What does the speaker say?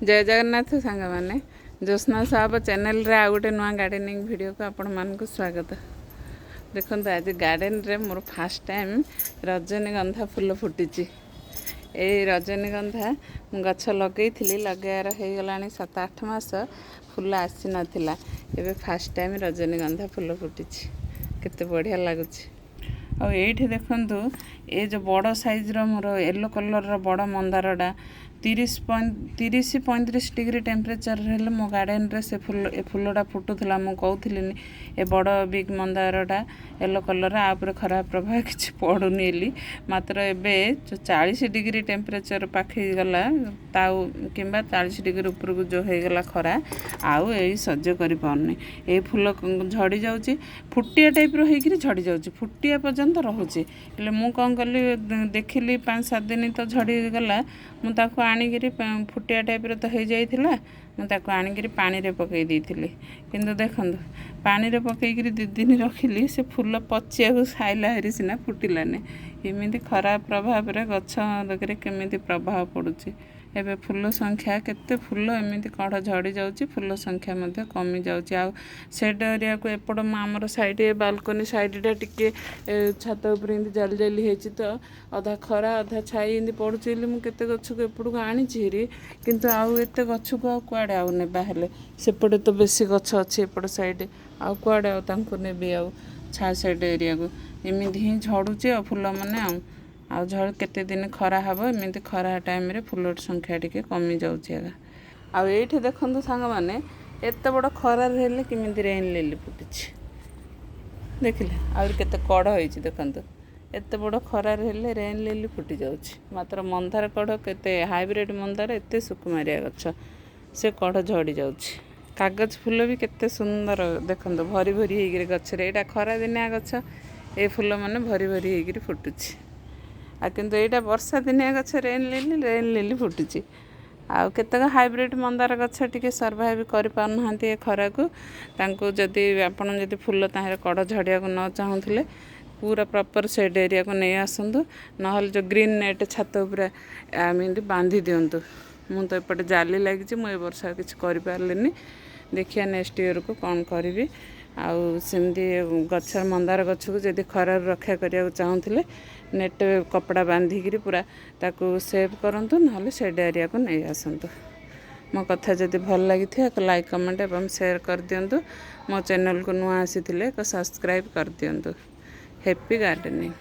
जय जगन्नाथ सांग मैंने ज्योत्ना साहब चैनल रे आ गोटे नुआ गार्डनिंग वीडियो को आपण मानक स्वागत। देखो आज गार्डन रे मोर फास्ट टाइम रजनीगंधा फूल फुटी। ये रजनीगंधा गछ लगे लगार हो गला 7-8 मास फूल आसी नाला। एबे फास्ट टाइम रजनीगंधा फूल फुटी केते बढ़िया लगुच। और ये देखु ये जो बड़ साइज मोर येलो कलर बड़ मंदारटा 30-35 डिग्री टेम्परेचर हेल्ले मो गार्डन रे से फूलटा फुटुला। मु कहूली ए बड़ बिग मंदारटा येलो कलर आपर खराब प्रभाव किसी पड़ूनी एली मात्र एबे 40 डिग्री टेम्परेचर पाखे गला ताऊ कि 40 डिग्री ऊपर को जो हो गला खरा आउ यही सह्य कर पारनी। ये फूल झड़ी जाऊँगी फुटिया टाइप होकर झड़ी जाऊँगी फुटिया पर्यंत रोचे। मु कौन कली देखिली 5-7 दिन तो झड़ी गला मुझे आनिकी फुटिया टाइप तो हो जाइला मुझे आनिकी पानी रे पकई देइथिली। किंतु देखंतु पानी रे पकईकरी 2 दिन रखिली से फूल पचिया को साइला हेरी सिना फुटिलानी। एमती खराब प्रभाव रे गछ देखरे केमिति प्रभाव पड़ुची। एबे फूल संख्या केते फूल एमती कड़ झड़ी जाउची फूल संख्या मध्य कमी जाउची। आ सेड एरिया को एपड़ आमर साइड बालकनी साइडटा टिके छात उपर एमती जाली जाली हेची तो अधा खरा अधा छाई एमती पड़ुची। मु केते गछ को एपड़ को आनीची हेरी किंतु आउ एते गछ को कुआडे आउ नेबा हेले सेपटे तो बेसी गछ अच्छी एपड़ साइड आउ कुआडे आउ तांको नेबी आउ छा साइड एरिया को एमती ही झड़ुची आ फूल माने आउ झड़ केते दिन खरा हबो एमती खरा टाइम रे फूलर संख्या टिके कमी जाउची। आउ एठी देखंतु सांग माने एते बड़ खरा हेले किमिति रेन लिली फुटिची देखिले आउ केते कड़ होईची देखंतु एते बड़ खरा हेले रेन लिली फुटी जाउची। मात्र मंदार कड़ केते हाइब्रिड मंदार एते सुकुमारिया गछ से कड़ झड़ी जाउची। कागज फूल भी केते सुंदर देखंतु भरी भरी हेगिरी गछ रे एटा खरा दिनिया गछ ए फूल माने भरी भरी हेगिरी फुटुची। आ किंतु एटा वर्षा दिनिया गछ रेन लिली फुटुची। आ केतक हाइब्रिड मंदार गछ टिके सर्वाइव कर पारनाहांती ए खरा को तांको जदि आपण जदि फूल ताहरे कड़ झड़िया को न चाहुथिले पूरा प्रॉपर शेड एरिया को नहीं आसंतु नहल जो ग्रीन नेट छात ऊपर एमती बांधी दिंतु। मु तो एपटे जाली लगी मुझे वर्षा किसी कर देखिए नेक्स्ट ईयर को कौन करी। आउ सेमती गछ मंदार गछ को जदि खरार रक्षा करने चाहूँगे नेट कपड़ा बांधिकी पूरा ताकू सेव करंतु नहले शेड एरिया को नहीं आसंतु। मो कथा जदि भल लगी एक लाइक कमेंट एवं शेयर कर दिंतु। मो चैनल को नुआ आसी सब्सक्राइब कर दिंतु। Happy gardening.